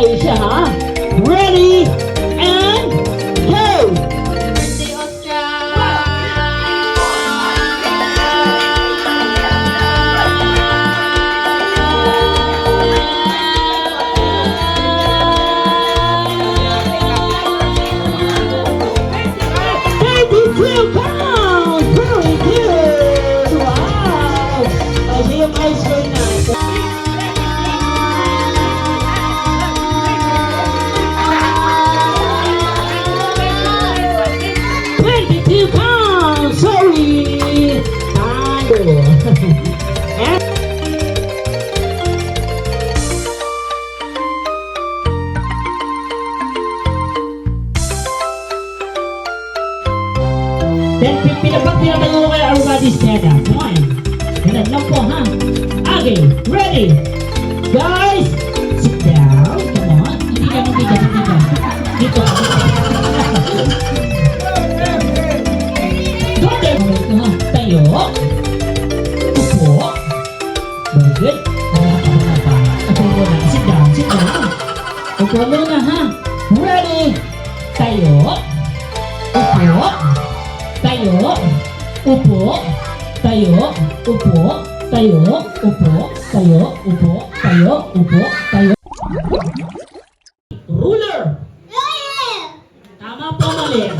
Mabuhay siya, ha? Ready, and go! Birthday, Oscar! £32! Very good! Wow! Ay, yung ice cream na. £22! Sorry! Tayo! And then, pinapagpinatayo ko kayo, everybody stand up. Come on. Ganun lang po, ha? Okay, ready? Guys, sit down. Come on. Hindi ka. Dito. Go there. Tayo. Upo. Very good. Upo muna. Sit down. Upo muna, ha? Ready? Tayo. Upo. Tayo, upo, tayo, upo, tayo, upo, tayo, upo, tayo, upo, tayo. Ruler! Tama po, mali.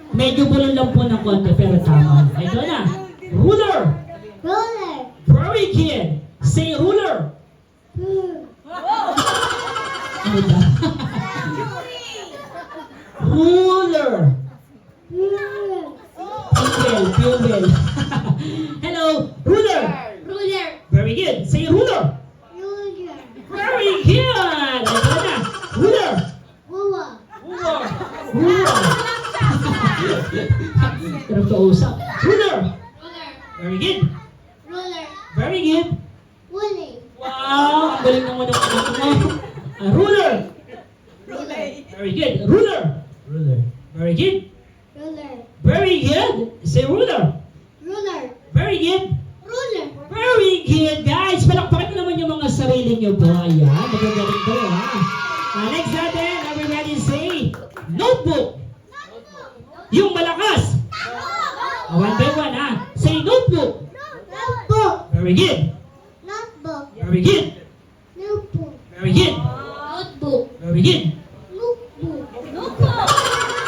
Medyo bulong lang po ng konti, pero tama. Ito na. Ruler! Very good. Say ruler. Ano ba? Ruler. Pupil. Hello, ruler. Very good. Say ruler. Very good. Ito na. Ruler. Pero kausap. Ruler. Very good. Very good. Wow, ang galing naman ng anak mo. Ruler. Very good. Ruler. Very good. Very good. Say ruler. Very good. Very good, guys. Palakpakan nyo naman yung mga sarili nyo po. Ayan, magagaling ko, ha? Next natin, everybody say notebook. Yung malakas. One by one, ha? Say notebook. Very good. Very good. Very good. Very good.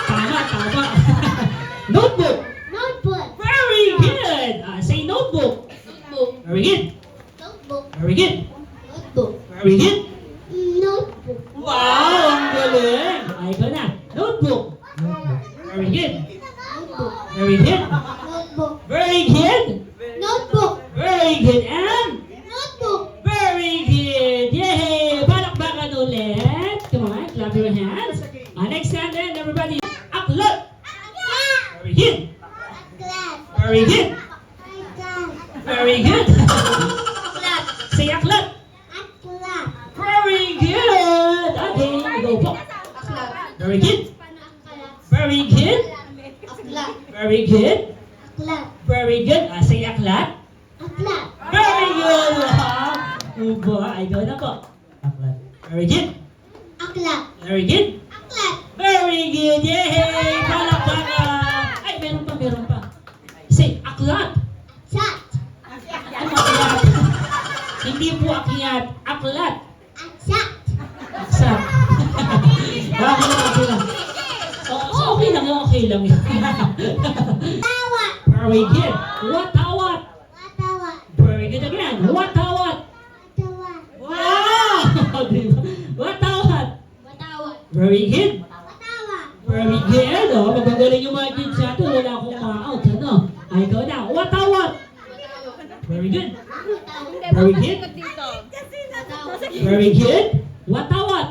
Tama. Notebook. Very good. Say notebook. Very good. Very good. Very good. Wow, ang galing. Ay, ikaw na. Notebook. Very good. Very good. Very good. Very good. And very good. Yay! Palakpakan ulit. Come on, clap your hands. Next time then, everybody. Aklat. Very good. Very good. Very good. Say aklat. Very good. Okay, go po. Very good. Very good. Very good. Very good. Say aklat. Very good. Ubo. Ay, go na po. Aklat. Very good. Very good. Very good. Yay! Palakpakan. Ay, meron pa. Say aklat. Ano aklat? Hindi po akyat. Aklat. Aksak. Okay lang. Okay lang. Very good. Watawat. Very good again. Watawat. Wow! Watawat. Very good. Very good. Magagaling yung mga kids natin. Wala akong ma-out. Ano? Ay, ikaw na. Watawat. Very good. Very good. Very good. Watawat.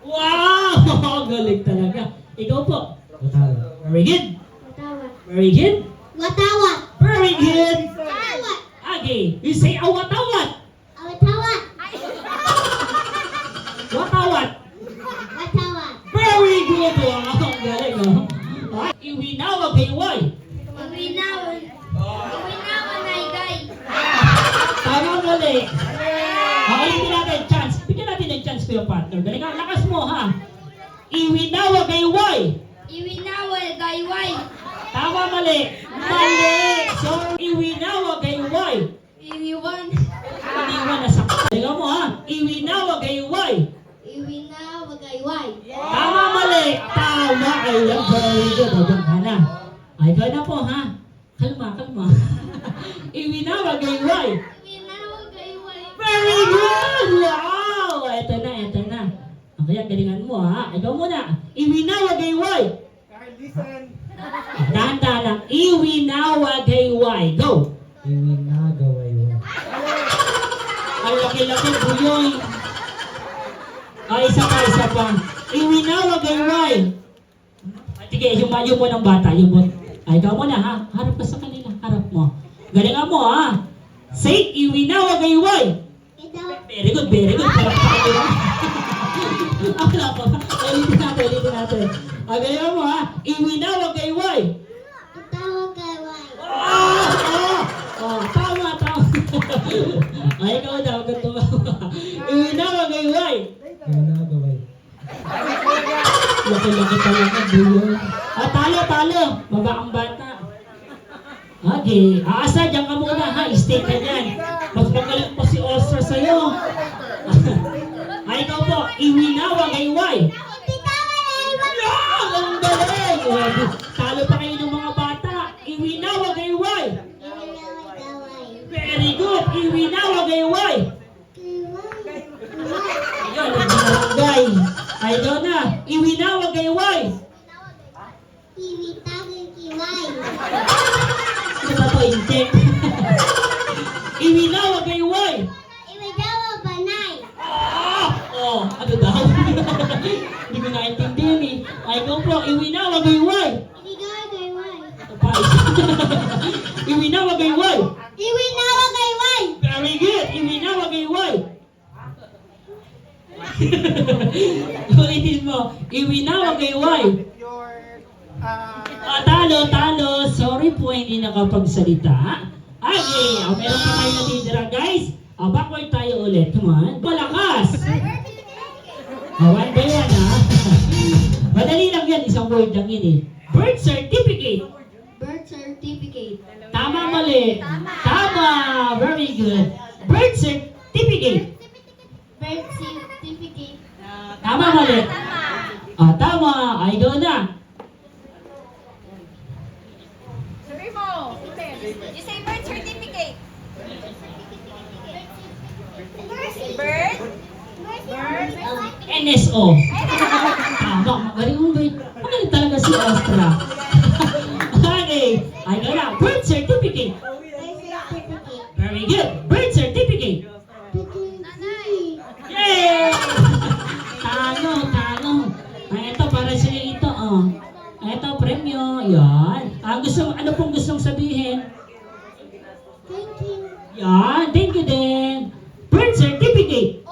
Wow! Galing talaga. Ikaw po. Very good. Very good. Very good. Okay. You say awatawat. Watawat. Very good. Wow! Galing, no? Iwinawa kay Wai. Tama mali. Okay, hindi natin chance. Bigyan Iwinawag ay Y. Iwinawag ay Y. Tama, mali. Mali. So, iwinawag ay Y. Iwiwan. Iniwan na sakto. Tingnan mo ha. Iwinawag ay Y. Iwinawag ay Y. Tama, mali. Tama. Ayan, very good. Ayan ka na. Ay, ikaw na po ha. Kalma, kalma. Iwinawag ay Y. Iwinawag ay Y. Very good! Wow! Ito na, ito na. Kaya galingan mo ha. Ikaw muna. Iwinawag ay Y. Dahan-dahan lang. Iwinawag ay Y. Go! Iwinagaw ay Y. Ang laki-laki buyoy. Isa pa. Iwinawag ay Y. Sige, humayo mo ng bata. Yung mo. Ay, ikaw muna ha. Harap ka sa kanila. Harap mo. Galingan mo ha. Say, iwinawag ay Y. Very good, very good. Harap ka kanila. Wala pa. Ulitin natin. Galingan mo ha. Iwinawag ay Y. Tama. Ay, ikaw daw. Ganito ba? Iwinawag ay Y. Iwinagaw ay Laki-laki talaga, buyo. Talo. Baba ang bata. Okay. Asa, dyan ka muna ha. Stay ka dyan. Mas magaling po si Oscar sa'yo. Ay, ikaw po. Iwinawag ay Y. Ang galing. Talo pa kayo ng mga bata. Iwinawag ay Y. Very good. Iwinawag ay Y. Ayan, nagbarangay. Ay, ikaw na. Iwinawag ay Y. Ano ba ito? Incheck. Iwinawag ay Y. Ano daw? Hindi ko naintindihan eh. Ay, ikaw po. Iwinawag ay Y. Iwinawag ay Y. Very good. Iwinawag ay Y. Ulitin mo. Iwinawag ay Y. Talo. Sorry po, hindi nakapagsalita. Okay, meron pa kayo natitira, guys. Backward tayo ulit. Come on. Malakas. One by one, ha? Madali lang yan. Isang word lang yun, eh. Birth certificate. Birth certificate. Tama, mali. Tama. Very good. Birth certificate. Birth certificate. Tama, mali. Tama. Ay, go na. Sabi mo. You say birth certificate. Birth? NSO. Tama. Magaling mo ba yun? Magaling talaga si Ostra. Okay. Ay, go na. Birth certificate. Very good. Birth certificate. Yay! Talo. Ito, para sa'yo ito, oh. Ito, premyo. Yan. Ano pong gustong sabihin? Yan. Thank you din. Birth certificate.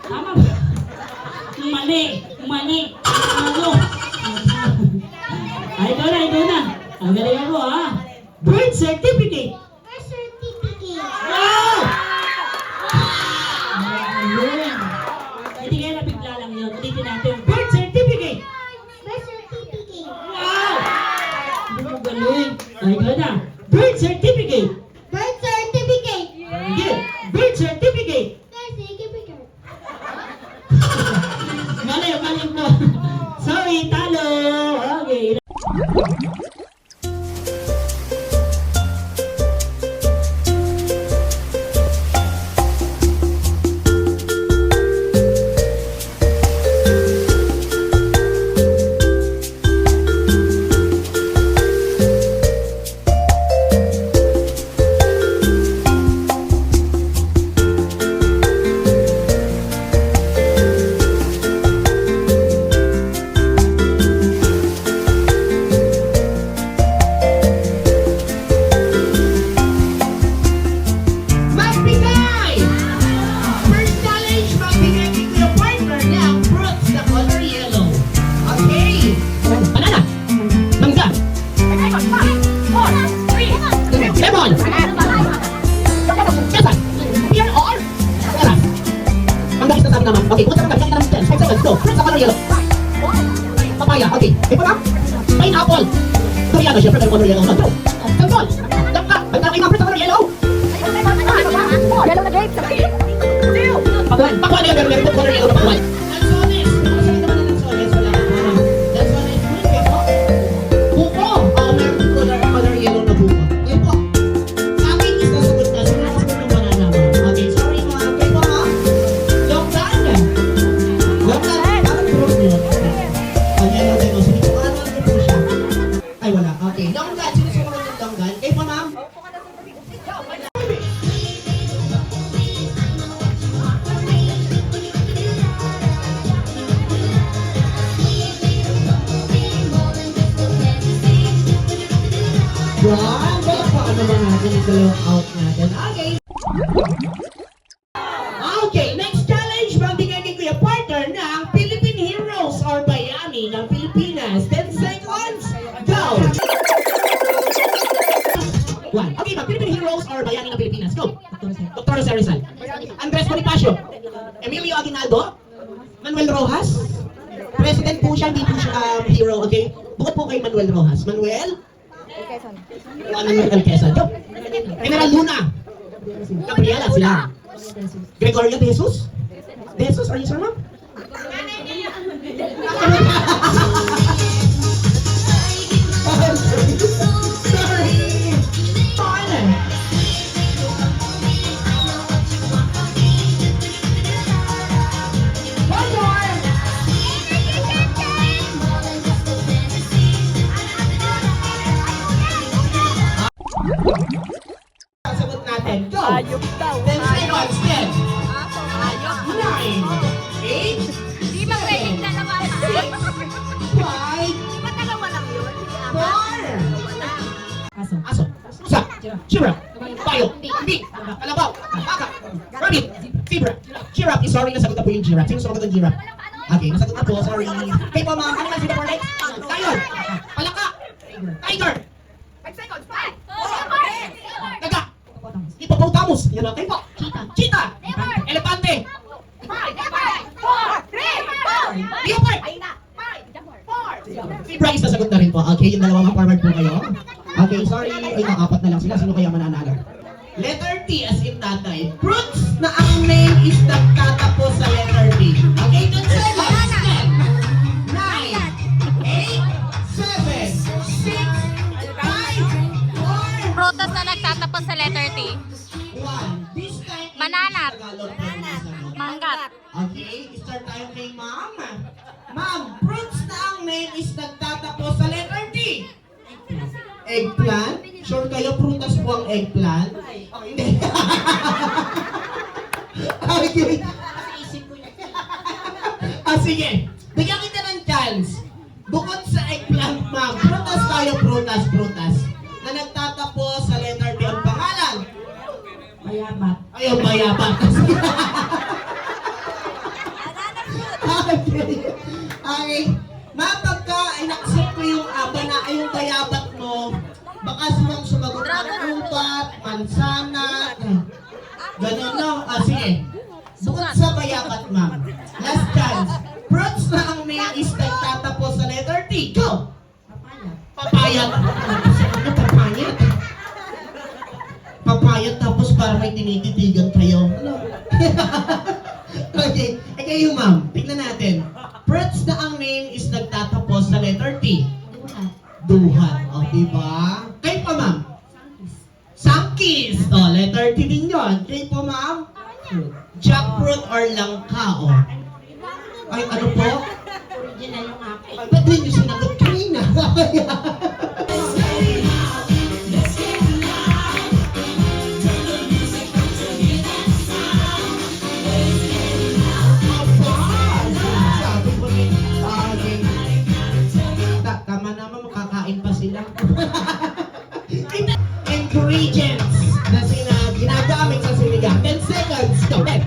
Tama ba? Mali. Ano? Ay, ito na. Ang galing mo, ha? Birth certificate. Wow! Ayun. Hindi kaya nabigla lang yun. Ulitin natin. Birth certificate. Wow! Hindi mo galing. Ay, ikaw na. Birth certificate. Very good. Birth certificate. Mali po. Sorry, talo. Okay. Papaya, okay. Ito na. Pineapple. Koreano, syempre, may color yellow na. Go. Sanggol. Langka. May tama yung mga sa color yellow. Yellow na grapes. Pakwan. Pakwan yung meron color yellow na pakwan. Lansones. Lansones. Wala. Lansones. Buko. Meron color yellow na buko. Okay po. Sa akin is nasagot na. So, nasagot yung banana mo. Okay, sorry mga. Okay po ha. Longgan. Longgan. Parang fruit yun. Ang yellow din mo. Sige po, ano po siya? Ay, wala. Okay. Longgan. Sino sumunod yung longgan? Okay po ma'am. Yan. Paano ba natin ito yung out natin? Okay. Okay, next challenge. Magbigay ni Kuya Partner ng Philippine Heroes or Bayani ng Pilipinas. 10 seconds. Go! One. Okay, Philippine Heroes or Bayani ng Pilipinas. Go! Dr. Jose Rizal. Andres Bonifacio. Emilio Aguinaldo. Manuel Rojas. President po siya, hindi po siya hero, okay? Bukod po kay Manuel Rojas. Manuel? Manuel Quezon. Go! General Luna. Gabriela sila. Gregorio De Jesus? De Jesus, are you sure, ma'am? Sorry. Fun. One more. Sagot natin. Go. Ayok daw. 10 seconds. 10. Ayok. 9. 8. Di mag-reading na naman. 5. Di ba dalawa lang yun? 4. Aso. Pusa. Giraffe. Bayo. Big. Kalabaw. Baka. Rabbit. Zebra. Giraffe. Sorry, nasagot na po yung giraffe. Sino sumagot ng giraffe? Okay, nasagot na po. Sorry. Okay po mga. Ano man sila for next? Lion. Palaka. Tiger. 5 seconds. 5. Daga. Hippopotamus. Yan okay po. Cheetah. Elepante. 5. 4. 3. 2. Leopard. 4. Si Bryce nasagot na rin po. Okay, yung dalawang forward po kayo. Okay, sorry. Ay, apat na lang sila. Sino kaya mananalo? Letter T as in tatay. Fruits na ang name is nagtatapos sa letter T. Okay, 10 seconds. 10, 9, 8, 7, 6, 5, 4, Prutas na nagtatapos sa letter T. 1. This time, Banana. Tagalog po yung sagot. Manggat. Okay, start tayo kay ma'am. Ma'am, fruits na ang name is nagtatapos sa letter T. Eggplant? Sure kayo, prutas po ang eggplant? Hindi. Okay. Sige. Bigyan kita ng chance. Bukod sa eggplant, ma'am, prutas tayo, prutas. Na nagtatapos sa letter T ang pangalan. Mayabat. Ayaw, mayabat. Okay. Ma'am, pagka in-accept ko yung yung bayabat mo, baka sumagot ng upat, mansana, gano'n no? Sige. Bukod sa bayabat, ma'am. Last chance. Fruits na ang name is nagtatapos sa letter T. Go! Papaya. Papayat. Papayat tapos para may tinititigan kayo. Ano? Okay. Kayo, ma'am. Tignan natin. Fruits na ang name is nagtatapos sa letter T. Duhat. O, diba? Kayo pa, ma'am. Sangkis. O, letter T din yun. Kayo po, ma'am. Jackfruit or langka, o. Ay, ano po? Original yung akin. Ay, ba't hindi nyo sinagot kanina? Tama naman, makakain pa sila. Ingredients na ginagamit sa sinigang. 10 seconds. Go. 10, 9,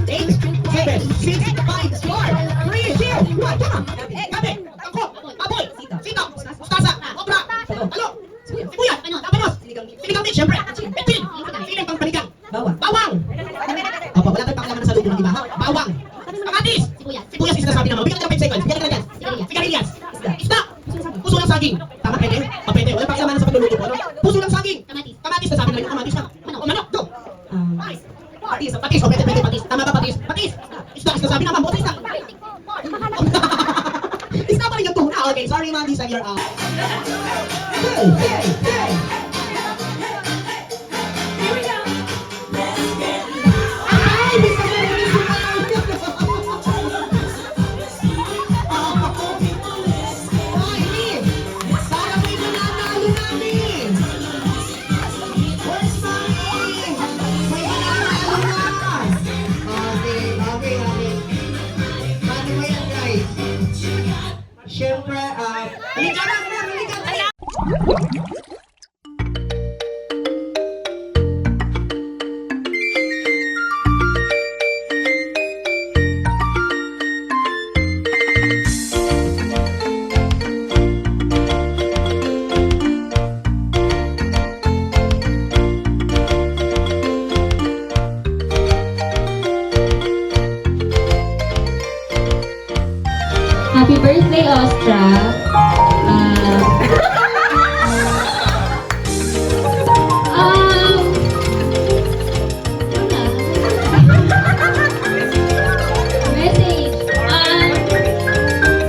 8, 7, 6, 5, 4, 3, 2, 1. Come on. Kape. Tangko. Aboy. Sitaw. Mustasa. Obra. Halo. Sibuyas. Tapanos. Sinigang din, syempre. Between. Siling pang panigang. Bawang. Opo, wala tayong pakialaman sa luto ng iba. Bawang. Pakatis. Sibuyas is nasabi naman. Bigyan ka ng 5 seconds. Bigyan ka ng Stop pa rin yung tuna. Okay, sorry, Ma'am Lisa, you're out. Hey, hey, hey. Ay, Lisa, meron yung Ay, Lee, parang may mananalo namin. Where's Mami? May mananalo na. Okay. Paano ba yan, guys? Siyempre, halika na. Happy birthday, Ostra. Message.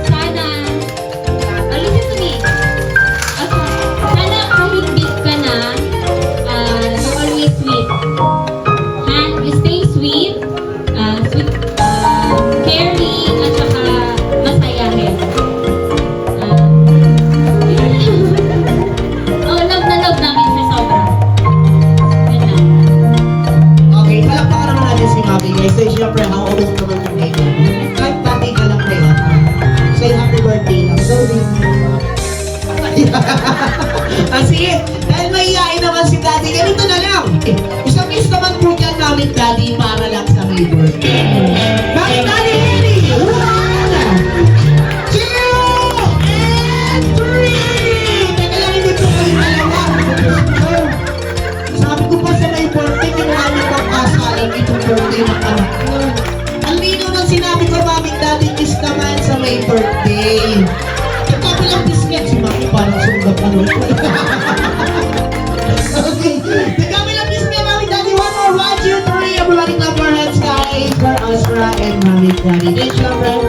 Sana, listen to me. Sana kahit big ka na, you always sweet. You stay sweet, caring, at saka masayahin. Love na love namin siya sobra. Yan lang. Okay, palakpakan naman natin si Mami, guys. So, siyempre, ang ulong naman ng ngayon. Kahit pati ka lang kayo. Say happy birthday lang. Sorry. Sige, dahil mahihain naman si Daddy, ganito na lang. Isang miss naman po dyan namin, Daddy, para lang sa may birthday. Mami, Daddy, ready? 1, 2, and 3! Teka lang, hindi po kayo dalawa. Sabi ko pa sa may birthday, hindi namin pagkasalan itong birthday ng anak ko. Ang lino nang sinabi ko, Mami, Daddy, kiss naman sa may birthday. Nagkabilang biscuit si Mami, parang sunggap ano. Okay, nagkabilang biscuit, Mami, Daddy, 1 more, 1, 2, 3. Everybody clap your hands, guys, for Osra and Mami, Daddy. Thank you, friend.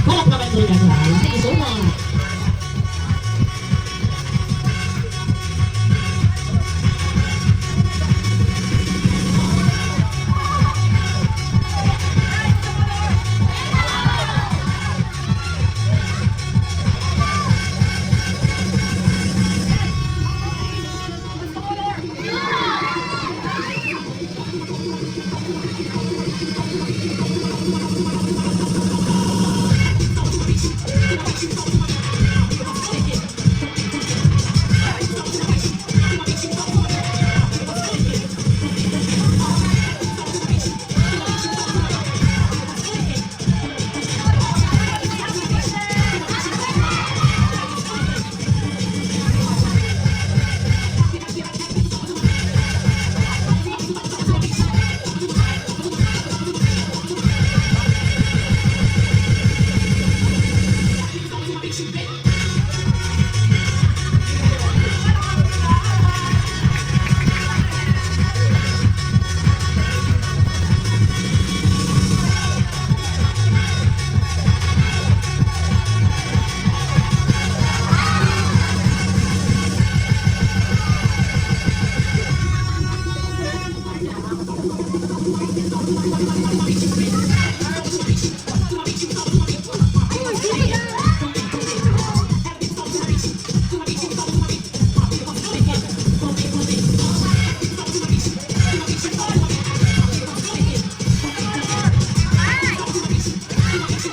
Palakpakan po natin. Thank you so much.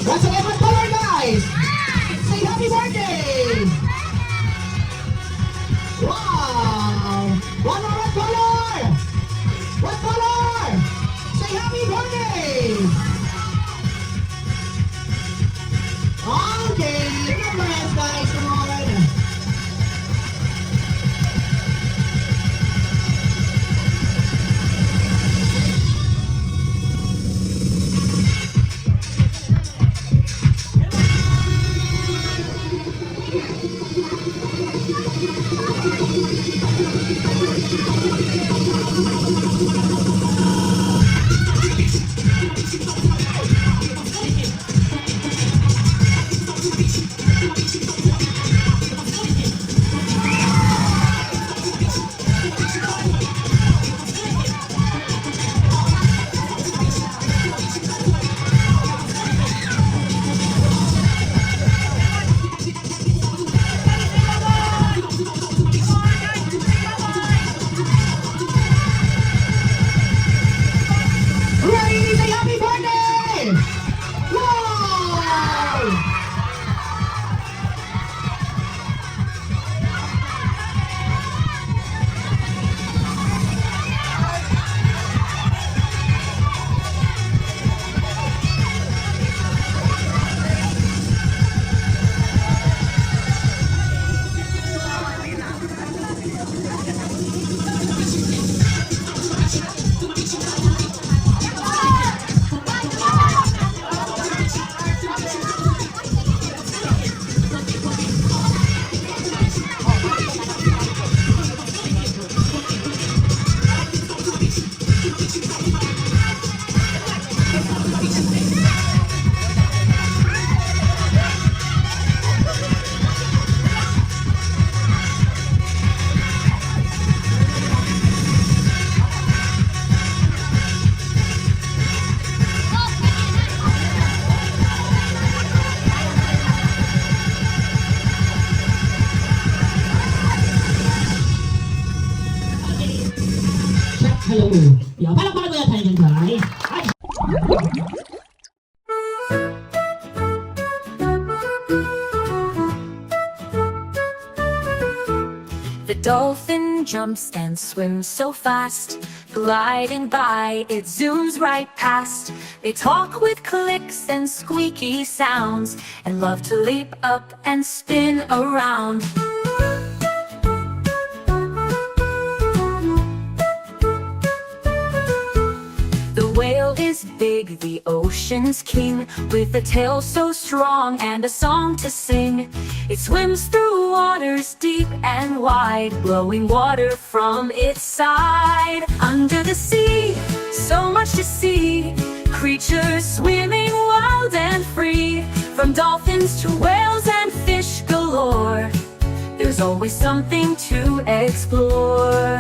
What's up, everyone? Color, guys! Say happy birthday! Wow! One more, what color? What color? Say happy birthday! Okay, give it up your hands, guys. Come on. Ready? Say happy birthday! Wow! Hello. Yeah, palakpakan mo yan tayo dyan, guys. Ay! dolphin jumps and swims so fast. Gliding by, it zooms right past. They talk with clicks and squeaky sounds, and love to leap up and spin around. The whale is big, the ocean's king, with a tail so strong and a song to sing. It swims through waters deep and wide, blowing water from its side. Under the sea, so much to see, creatures swimming wild and free. From dolphins to whales and fish galore, there's always something to explore.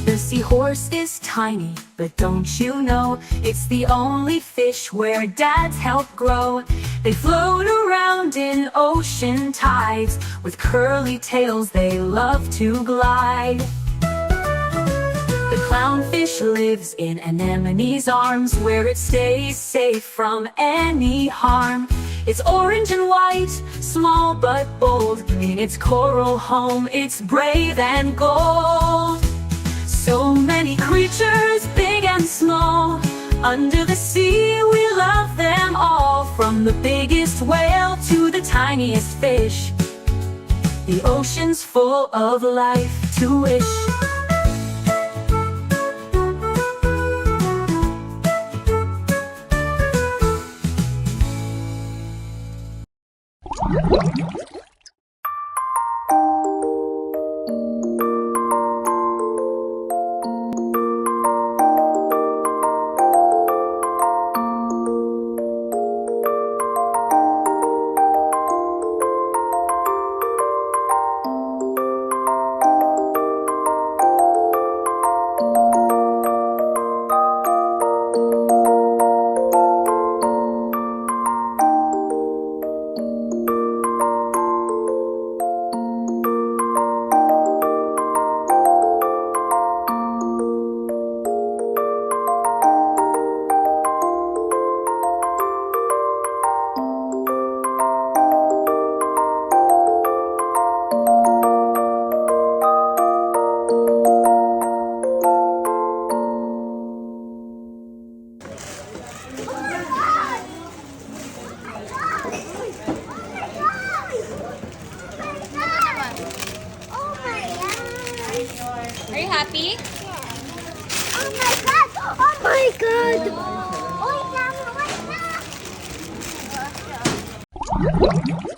The seahorse is tiny, but don't you know, it's the only fish where dads help grow. They float around in ocean tides, with curly tails they love to glide. The clownfish lives in anemone's arms, where it stays safe from any harm. It's orange and white, small but bold. In its coral home, it's brave and gold. So many creatures, big and small. Under the sea, we love them all. From the biggest whale to the tiniest fish, the ocean's full of life to wish. Are you happy? Oh my God! Oh my God! Oh, yeah, wait na!